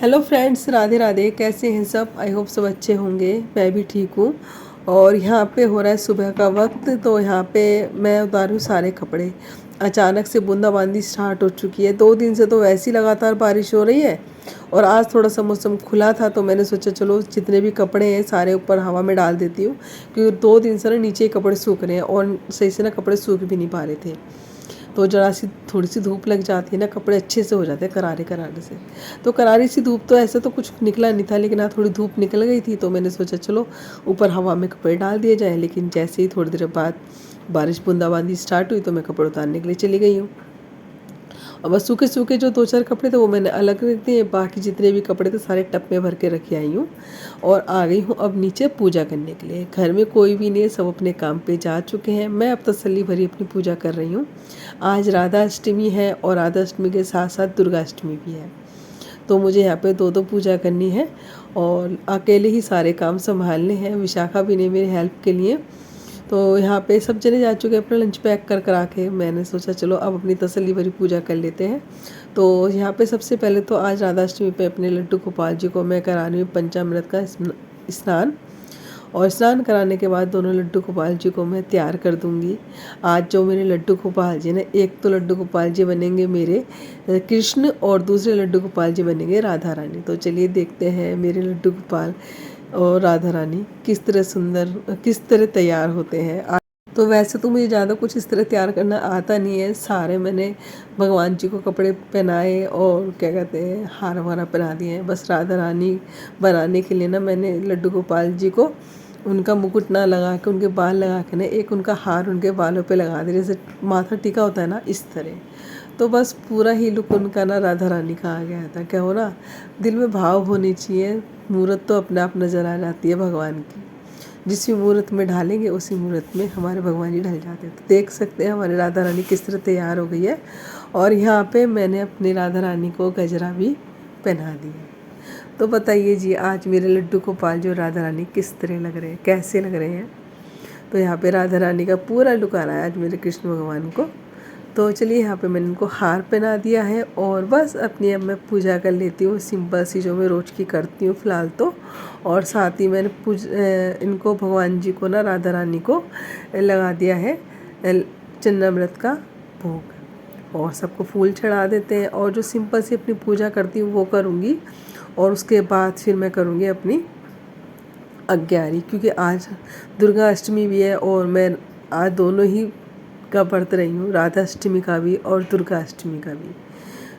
Hello friends, Radhe Radhe. कैसे हैं सब? आई होप सब अच्छे होंगे। मैं भी ठीक हूँ। और यहाँ पे हो रहा है सुबह का वक्त, तो यहाँ पे मैं उतारूँ सारे कपड़े। अचानक से बूंदाबांदी स्टार्ट हो चुकी है। 2 दिन से तो वैसे ही लगातार बारिश हो रही है। और आज थोड़ा सा मौसम खुला था, तो मैंने सोचा चलो जितने भी कपड़े हैं सारे ऊपर हवा में डाल देती हूँ, क्योंकि 2 दिन से ना नीचे कपड़े सूख रहे हैं और सही से ना कपड़े सूख भी नहीं पा रहे थे। तो जरा सी थोड़ी सी धूप लग जाती है ना, कपड़े अच्छे से हो जाते हैं करारे करारे से। तो करारी सी धूप तो ऐसे तो कुछ निकला नहीं था, लेकिन थोड़ी धूप निकल गई थी, तो मैंने सोचा चलो ऊपर हवा में कपड़े डाल दिए जाएँ। लेकिन जैसे ही थोड़ी देर बाद बारिश बूंदाबांदी स्टार्ट हुई, तो मैं कपड़े उतारने के लिए चली गई हूँ। और बस सूखे सूखे जो 2-4 कपड़े थे वो मैंने अलग रख दिए, बाकी जितने भी कपड़े थे सारे टब में भर के रखे आई हूँ। और आ गई हूँ अब नीचे पूजा करने के लिए। घर में कोई भी नहीं है, सब अपने काम पे जा चुके हैं। मैं अब तसल्ली भरी अपनी पूजा कर रही हूँ। आज राधा अष्टमी है और राधा अष्टमी के साथ साथ दुर्गा अष्टमी भी है, तो मुझे यहाँ पे 2-2 पूजा करनी है और अकेले ही सारे काम संभालने हैं। विशाखा भी नहीं मेरी हेल्प के लिए। तो यहाँ पे सब जने जा चुके हैं अपना लंच पैक कर करा के। मैंने सोचा चलो अब अपनी तसल्ली भरी पूजा कर लेते हैं। तो यहाँ पे सबसे पहले तो आज राधा अष्टमी पे अपने लड्डू गोपाल जी को मैं करा रही हूँ पंचामृत का स्नान। और स्नान कराने के बाद दोनों लड्डू गोपाल जी को मैं तैयार कर दूंगी। आज जो मेरे लड्डू गोपाल जी ना, एक तो लड्डू गोपाल जी बनेंगे मेरे कृष्ण और दूसरे लड्डू गोपाल जी बनेंगे राधा रानी। तो चलिए देखते हैं मेरे लड्डू गोपाल और राधा रानी किस तरह सुंदर, किस तरह तैयार होते हैं। तो वैसे तो मुझे ज़्यादा कुछ इस तरह तैयार करना आता नहीं है। सारे मैंने भगवान जी को कपड़े पहनाए और क्या कहते हैं हार वारा पहना दिए हैं। बस राधा रानी बनाने के लिए ना मैंने लड्डू गोपाल जी को उनका मुकुट ना लगा के, उनके बाल लगा के ना एक उनका हार उनके बालों पे लगा दिया, जैसे माथा टीका होता है ना, इस तरह। तो बस पूरा ही लुक उनका ना राधा रानी का आ गया था। क्या हो ना, दिल में भाव होनी चाहिए। मूर्त तो अपने आप नज़र आ जाती है भगवान की। जिस भी मूर्त में ढालेंगे उसी मूर्त में हमारे भगवान जी ढल जाते हैं। तो देख सकते हैं हमारी राधा रानी किस तरह तैयार हो गई है। और यहाँ पे मैंने अपनी राधा रानी को गजरा भी पहना दी है। तो बताइए जी, आज मेरे लड्डू गोपाल जो राधा रानी किस तरह लग रहे हैं, कैसे लग रहे हैं। तो यहाँ पे राधा रानी का पूरा लुक आ रहा है आज मेरे कृष्ण भगवान को। तो चलिए यहाँ पे मैंने इनको हार पहना दिया है और बस अपनी अब मैं पूजा कर लेती हूँ, सिंपल सी जो मैं रोज़ की करती हूँ फ़िलहाल तो। और साथ ही मैंने इनको भगवान जी को ना, राधा रानी को लगा दिया है चन्नामृत का भोग। और सबको फूल चढ़ा देते हैं और जो सिंपल सी अपनी पूजा करती हूँ वो करूँगी। और उसके बाद फिर मैं करूँगी अपनी अग्यारी, क्योंकि आज दुर्गा अष्टमी भी है और मैं आज दोनों ही का व्रत रही हूँ, राधा अष्टमी का भी और दुर्गा अष्टमी का भी।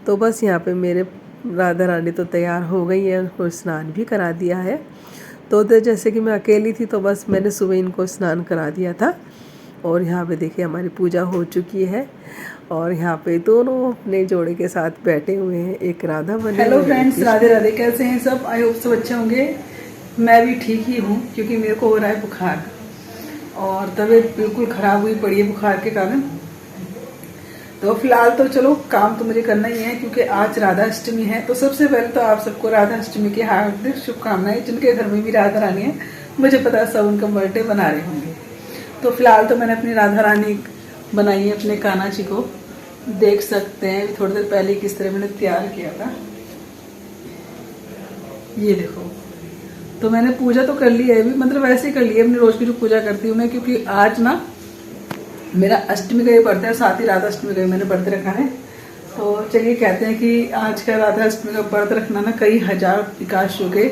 तो बस यहाँ पे मेरे राधा रानी तो तैयार हो गई है, उनको स्नान भी करा दिया है। तो जैसे कि मैं अकेली थी तो बस मैंने सुबह इनको स्नान करा दिया था। और यहाँ पे देखिए हमारी पूजा हो चुकी है और यहाँ पे दोनों अपने जोड़े के साथ बैठे हुए हैं, एक राधा बने। Hello friends, Radhe Radhe. कैसे हैं सब? आई होप सब अच्छे होंगे। मैं भी ठीक ही हूँ, क्योंकि मेरे को हो रहा है बुखार और तबीयत बिल्कुल ख़राब हुई पड़ी है बुखार के कारण। तो फिलहाल तो चलो काम तो मुझे करना ही है, क्योंकि आज राधा अष्टमी है। तो सबसे पहले तो आप सबको राधा अष्टमी की हार्दिक शुभकामनाएं। जिनके घर में भी राधा रानी है, मुझे पता है सब उनका बर्थडे बना रहे होंगे। तो फिलहाल तो मैंने अपनी राधा रानी बनाई है अपने कान्हा जी को। देख सकते हैं थोड़ी देर पहले किस तरह मैंने तैयार किया था, ये देखो। तो मैंने पूजा तो कर ली है अभी, मतलब वैसे ही कर ली है अपनी रोज की जो पूजा करती हूँ मैं, क्योंकि आज ना मेरा अष्टमी का ये व्रत है, साथ ही राधा अष्टमी का भी मैंने व्रत रखा है। तो चलिए कहते हैं कि आज का राधा अष्टमी का व्रत रखना ना कई हजार एकादशियों के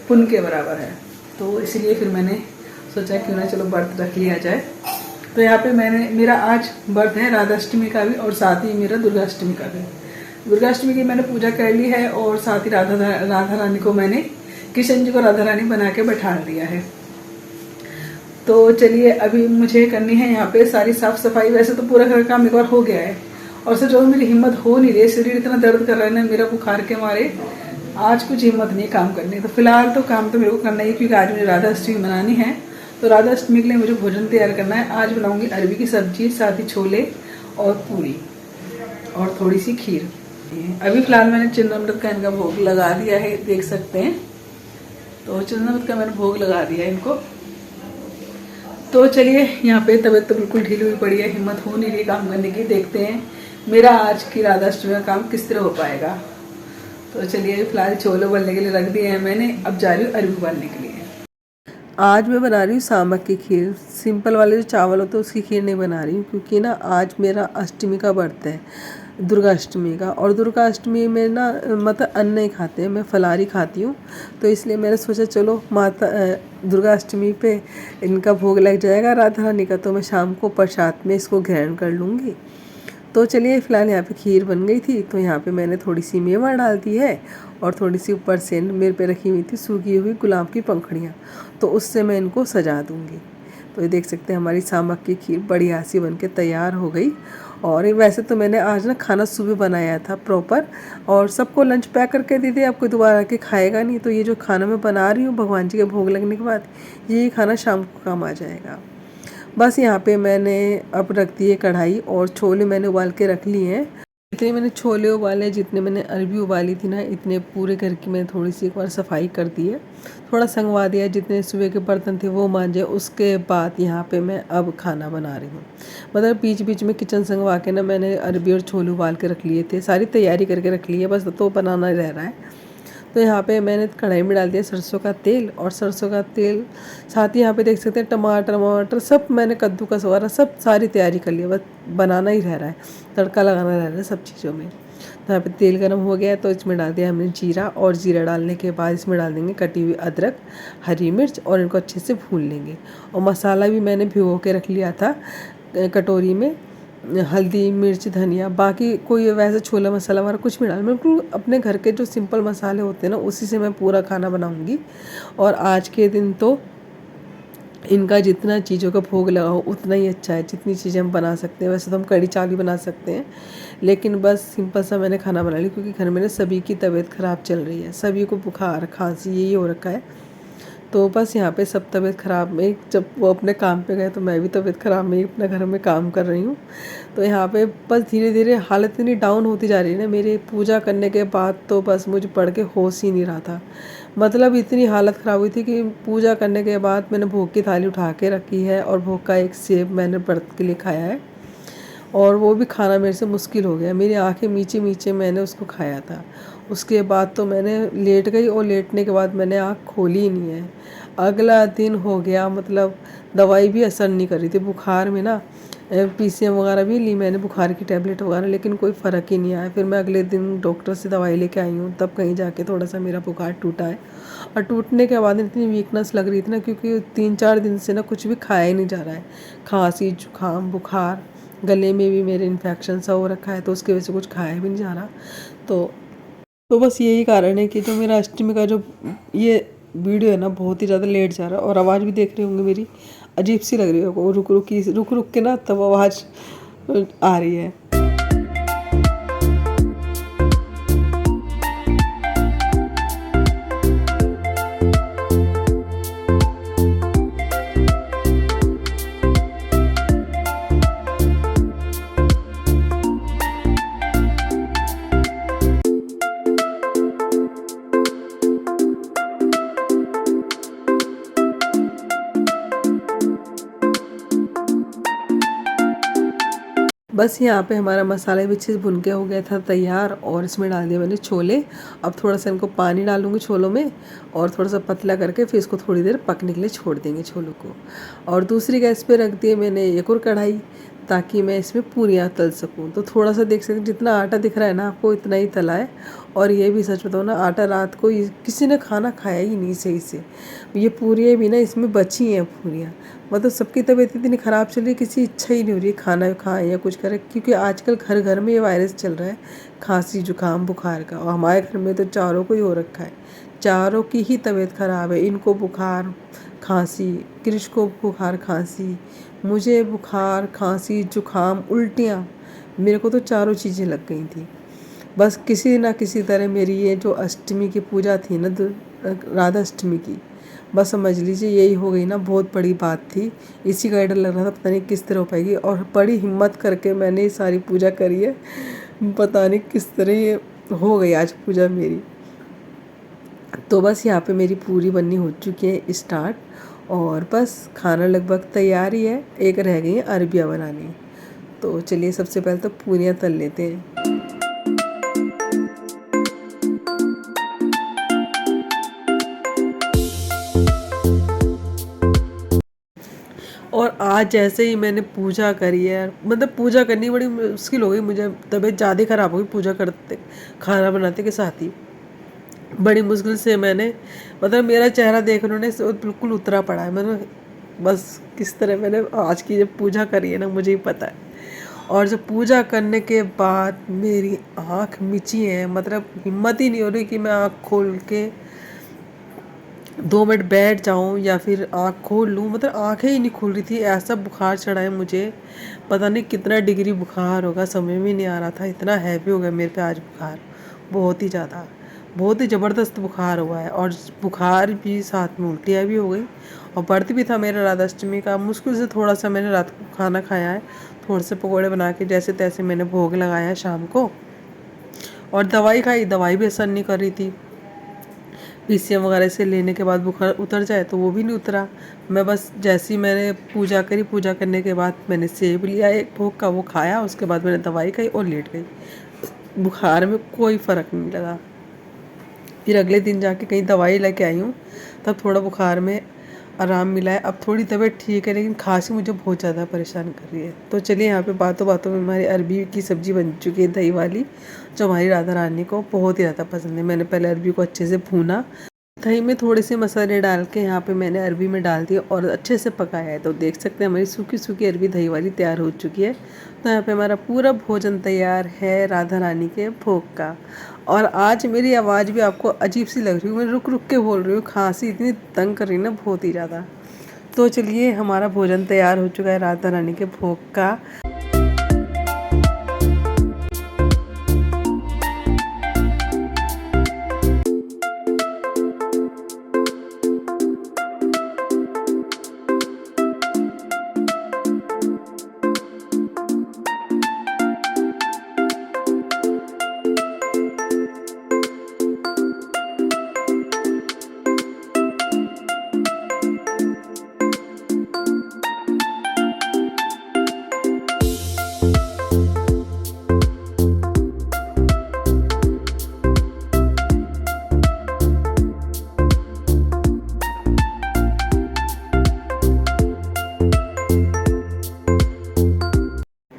पुण्य के बराबर है। तो इसलिए फिर मैंने सोचा क्यों ना चलो व्रत रख लिया जाए। तो यहाँ पे मेरा आज व्रत है राधा अष्टमी का भी और साथ ही मेरा दुर्गा अष्टमी का भी। दुर्गा अष्टमी की मैंने पूजा कर ली है और साथ ही राधा रानी को मैंने, कृष्ण जी को राधा रानी बना के बैठा दिया है। तो चलिए अभी मुझे करनी है यहाँ पे सारी साफ सफाई। वैसे तो पूरा घर का काम एक बार हो गया है और सच में मेरी हिम्मत हो नहीं रही, शरीर इतना दर्द कर रहा है ना मेरा बुखार के मारे, आज कुछ हिम्मत नहीं काम करनी। तो फिलहाल तो काम तो मेरे को करना ही, क्योंकि आज मुझे राधा अष्टमी बनानी है। तो राधा अष्टमी के लिए मुझे भोजन तैयार करना है। आज बनाऊंगी अरबी की सब्जी, साथ ही छोले और पूरी और थोड़ी सी खीर। अभी फिलहाल मैंने चन्नामृत का इनका भोग लगा दिया है, देख सकते हैं। तो चन्नामृत का मैंने भोग लगा दिया है इनको। तो चलिए यहाँ पे तबीयत तो बिल्कुल ढीली हुई पड़ी है, हिम्मत हो नहीं रही काम करने की। देखते हैं मेरा आज की राधा अष्टमी का काम किस तरह हो पाएगा। तो चलिए फिलहाल छोले उबलने के लिए रख दिए हैं मैंने, अब जा रही हूँ अरबी उबालने के लिए। आज मैं बना रही हूँ सामक की खीर। सिंपल वाले जो चावल होते हैं उसकी खीर नहीं बना रही हूँ, क्योंकि ना आज मेरा अष्टमी का व्रत है, दुर्गा अष्टमी का। और दुर्गा अष्टमी में ना मतलब अन्न नहीं खाते हैं, मैं फलाहारी खाती हूँ। तो इसलिए मैंने सोचा चलो माता दुर्गा अष्टमी पे इनका भोग लग जाएगा राधा रानी का, तो मैं शाम को प्रसाद में इसको ग्रहण कर लूँगी। तो चलिए फ़िलहाल यहाँ पे खीर बन गई थी, तो यहाँ पे मैंने थोड़ी सी मेवा डाल दी है और थोड़ी सी ऊपर से मेरे पे रखी हुई थी सूखी हुई गुलाब की पंखुड़ियाँ, तो उससे मैं इनको सजा दूँगी। तो ये देख सकते हैं हमारी सामक की खीर बढ़िया सी बन के तैयार हो गई। और वैसे तो मैंने आज ना खाना सुबह बनाया था प्रॉपर, और सबको लंच पैक करके दे दिया, अब कोई दोबारा आके खाएगा नहीं। तो ये जो खाना मैं बना रही हूँ भगवान जी के भोग लगने के बाद, यही खाना शाम को काम आ जाएगा। बस यहाँ पे मैंने अब रख दी है कढ़ाई, और छोले मैंने उबाल के रख लिए हैं। इतने मैंने छोले उबाले, जितने मैंने अरबी उबाली थी ना, इतने पूरे घर की मैंने थोड़ी सी एक बार सफाई कर दी है, थोड़ा संगवा दिया, जितने सुबह के बर्तन थे वो मांजे। उसके बाद यहाँ पे मैं अब खाना बना रही हूँ, मतलब बीच बीच में किचन संगवा के ना मैंने अरबी और छोले उबाल के रख लिए थे, सारी तैयारी करके रख ली है, बस तो बनाना रह रहा है। तो यहाँ पे मैंने कढ़ाई में डाल दिया सरसों का तेल, और सरसों का तेल साथ ही यहाँ पे देख सकते हैं टमाटर वमाटर सब मैंने कद्दूकस वगैरह सब सारी तैयारी कर लिया, बस बनाना ही रह रहा है, तड़का लगाना रह रहा है सब चीज़ों में। तो यहाँ पे तेल गर्म हो गया, तो इसमें डाल दिया हमने जीरा, और जीरा डालने के बाद इसमें डाल देंगे कटी हुई अदरक, हरी मिर्च, और इनको अच्छे से भून लेंगे। और मसाला भी मैंने भिगो के रख लिया था कटोरी में, हल्दी मिर्च धनिया, बाकी कोई वैसे छोला मसाला वगैरह कुछ भी डाल, बिल्कुल अपने घर के जो सिंपल मसाले होते हैं ना उसी से मैं पूरा खाना बनाऊंगी। और आज के दिन तो इनका जितना चीज़ों का भोग लगाओ उतना ही अच्छा है, जितनी चीज़ें हम बना सकते हैं। वैसे तो हम कढ़ी चावल भी बना सकते हैं, लेकिन बस सिंपल सा मैंने खाना बना लिया, क्योंकि घर में ना सभी की तबीयत ख़राब चल रही है, सभी को बुखार खांसी यही हो रखा है। तो बस यहाँ पे सब तबीयत ख़राब में, जब वो अपने काम पे गए तो मैं भी तबीयत ख़राब में ही अपने घर में काम कर रही हूँ। तो यहाँ पे बस धीरे धीरे हालत इतनी डाउन होती जा रही है ना मेरी, पूजा करने के बाद तो बस मुझे पढ़ के होश ही नहीं रहा था, मतलब इतनी हालत ख़राब हुई थी कि पूजा करने के बाद मैंने भोग की थाली उठा के रखी है, और भोग का एक सेब मैंने व्रत के लिए खाया है, और वो भी खाना मेरे से मुश्किल हो गया, मेरी आंखें मीचे मीचे मैंने उसको खाया था। उसके बाद तो मैंने लेट गई, और लेटने के बाद मैंने आँख खोली ही नहीं है। अगला दिन हो गया, मतलब दवाई भी असर नहीं कर रही थी बुखार में ना, पीसीएम वगैरह भी ली मैंने, बुखार की टैबलेट वगैरह, लेकिन कोई फ़र्क ही नहीं आया। फिर मैं अगले दिन डॉक्टर से दवाई लेके आई हूँ, तब कहीं जाके थोड़ा सा मेरा बुखार टूटा है। और टूटने के बाद इतनी वीकनेस लग रही थी ना, क्योंकि 3-4 दिन से ना कुछ भी खाया ही नहीं जा रहा है, खांसी जुकाम बुखार, गले में भी मेरे इन्फेक्शन सा हो रखा है, तो उसकी वजह से कुछ खाया भी नहीं जा रहा। तो बस यही कारण है कि जो मेरा अष्टमी का जो ये वीडियो है ना बहुत ही ज़्यादा लेट जा रहा है, और आवाज़ भी देख रहे होंगे मेरी अजीब सी लग रही है, रुक रुक के ना तब आवाज़ आ रही है। बस यहाँ पे हमारा मसाला भी अच्छे से भुन के हो गया था तैयार, और इसमें डाल दिया मैंने छोले। अब थोड़ा सा इनको पानी डालूंगी छोलों में, और थोड़ा सा पतला करके फिर इसको थोड़ी देर पकने के लिए छोड़ देंगे छोलों को। और दूसरी गैस पे रख दिए मैंने एक और कढ़ाई, ताकि मैं इसमें पूरियाँ तल सकूँ। तो थोड़ा सा देख सकते जितना आटा दिख रहा है ना आपको, इतना ही तला है। और ये भी सच बताओ ना, आटा रात को किसी ने खाना खाया ही नहीं सही से, ये पूरियाँ भी ना इसमें बची हैं पूरियाँ, मतलब सबकी तबीयत इतनी ख़राब चल रही है, किसी इच्छा ही नहीं हो रही है खाना खाएं या कुछ करें, क्योंकि आजकल घर घर में ये वायरस चल रहा है, खांसी जुकाम बुखार का। और हमारे घर में तो चारों को ही हो रखा है, चारों की ही तबीयत ख़राब है, इनको बुखार खांसी, क्रिश को बुखार खांसी, मुझे बुखार खांसी जुकाम उल्टियाँ, मेरे को तो चारों चीज़ें लग गई थी। बस किसी ना किसी तरह मेरी ये जो अष्टमी की पूजा थी ना, राधा अष्टमी की, बस समझ लीजिए यही हो गई ना, बहुत बड़ी बात थी। इसी का डर लग रहा था पता नहीं किस तरह हो पाएगी, और बड़ी हिम्मत करके मैंने ये सारी पूजा करी है, पता नहीं किस तरह ये हो गई आज पूजा मेरी। तो बस यहाँ पे मेरी पूरी बननी हो चुकी है स्टार्ट, और बस खाना लगभग तैयार ही है, एक रह गई है अरबिया बनानी। तो चलिए सबसे पहले तो पूरियाँ तल लेते हैं। और आज जैसे ही मैंने पूजा करी है, मतलब पूजा करनी बड़ी मुश्किल हो गई मुझे, तबीयत ज़्यादा ख़राब हो गई पूजा करते खाना बनाते के साथ ही। बड़ी मुश्किल से मैंने, मतलब मेरा चेहरा देख उन्होंने बिल्कुल उतरा पड़ा है। मैंने बस किस तरह मैंने आज की जब पूजा करी है ना, मुझे ही पता है। और जब पूजा करने के बाद मेरी आँख मिची है, मतलब हिम्मत ही नहीं हो रही कि मैं आँख खोल के 2 मिनट बैठ जाऊं या फिर आँख खोल लूं, मतलब आँखें ही नहीं खुल रही थी। ऐसा बुखार चढ़ा है मुझे, पता नहीं कितना डिग्री बुखार होगा, समझ में नहीं आ रहा था। इतना हैवी हो गया मेरे पे आज बुखार, बहुत ही ज़्यादा, बहुत ही ज़बरदस्त बुखार हुआ है। और बुखार भी साथ में उल्टियाँ भी हो गई। और व्रत भी था मेरा राधाष्टमी का। मुश्किल से थोड़ा सा मैंने रात को खाना खाया है, थोड़े से पकौड़े बना के जैसे तैसे मैंने भोग लगाया है शाम को। और दवाई खाई, दवाई भी असर नहीं कर रही थी। पीसीएम वगैरह से लेने के बाद बुखार उतर जाए तो वो भी नहीं उतरा। मैं बस जैसी मैंने पूजा करी, पूजा करने के बाद मैंने सेब लिया एक भोग का, वो खाया। उसके बाद मैंने दवाई खाई और लेट गई। बुखार में कोई फ़र्क नहीं लगा। फिर अगले दिन जाके कहीं दवाई लेके आई हूँ, तब थोड़ा बुखार में आराम मिला है। अब थोड़ी तबीयत ठीक है, लेकिन खांसी मुझे बहुत ज़्यादा परेशान कर रही है। तो चलिए, यहाँ पे बातों बातों में हमारी अरबी की सब्ज़ी बन चुकी है, दही वाली, जो हमारी राधा रानी को बहुत ही ज़्यादा पसंद है। मैंने पहले अरबी को अच्छे से भूना, दही में थोड़े से मसाले डाल के यहाँ पे मैंने अरबी में डाल दिया और अच्छे से पकाया है। तो देख सकते हैं हमारी सूखी सूखी अरबी दही वाली तैयार हो चुकी है। तो यहाँ पे हमारा पूरा भोजन तैयार है राधा रानी के भोग का। और आज मेरी आवाज़ भी आपको अजीब सी लग रही है, मैं रुक रुक के बोल रही हूँ, खांसी इतनी तंग कर रही है ना, बहुत ही ज़्यादा। तो चलिए, हमारा भोजन तैयार हो चुका है राधा रानी के भोग का।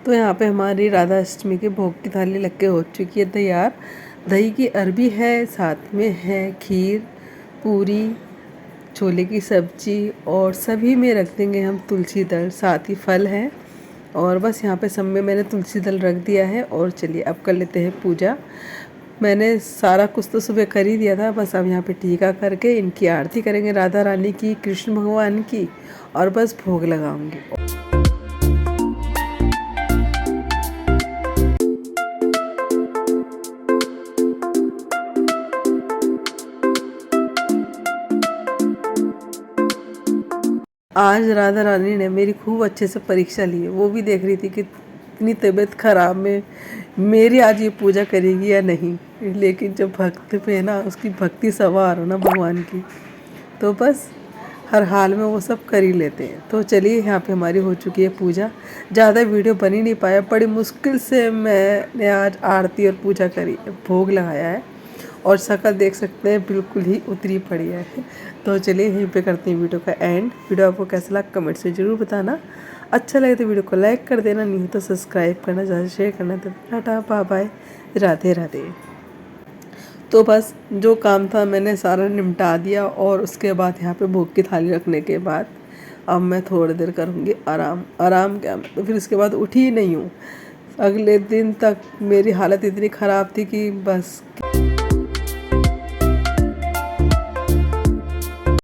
तो यहाँ पे हमारी राधा अष्टमी के भोग की थाली लग के हो चुकी है तैयार। दही की अरबी है, साथ में है खीर, पूरी, छोले की सब्जी, और सभी में रख देंगे हम तुलसी दल, साथ ही फल है। और बस यहाँ पे सब में मैंने तुलसी दल रख दिया है। और चलिए, अब कर लेते हैं पूजा। मैंने सारा कुछ तो सुबह कर ही दिया था, बस अब यहाँ पे टीका करके इनकी आरती करेंगे, राधा रानी की, कृष्ण भगवान की, और बस भोग लगाऊंगी। आज राधा रानी ने मेरी खूब अच्छे से परीक्षा ली है। वो भी देख रही थी कि इतनी तबीयत ख़राब में मेरी आज ये पूजा करेगी या नहीं। लेकिन जब भक्त पे ना उसकी भक्ति सवार हो ना भगवान की, तो बस हर हाल में वो सब कर ही लेते हैं। तो चलिए, यहाँ पे हमारी हो चुकी है पूजा। ज़्यादा वीडियो बन ही नहीं पाया, बड़ी मुश्किल से मैंने आज आरती और पूजा करी, भोग लगाया है। और शक्ल देख सकते हैं बिल्कुल ही उतरी पड़ी है। तो चलिए, यहीं पे करते हैं वीडियो का एंड। वीडियो आपको कैसा लगा कमेंट से ज़रूर बताना। अच्छा लगे तो वीडियो को लाइक कर देना, नहीं तो सब्सक्राइब करना, ज़्यादा शेयर करना। तो टाटा, बाय बाय, राधे राधे। तो बस जो काम था मैंने सारा निपटा दिया। और उसके बाद यहाँ पे भोग की थाली रखने के बाद अब मैं थोड़ी देर करूँगी आराम। आराम क्या, तो फिर उसके बाद उठी ही नहीं हूँ। अगले दिन तक मेरी हालत इतनी ख़राब थी कि बस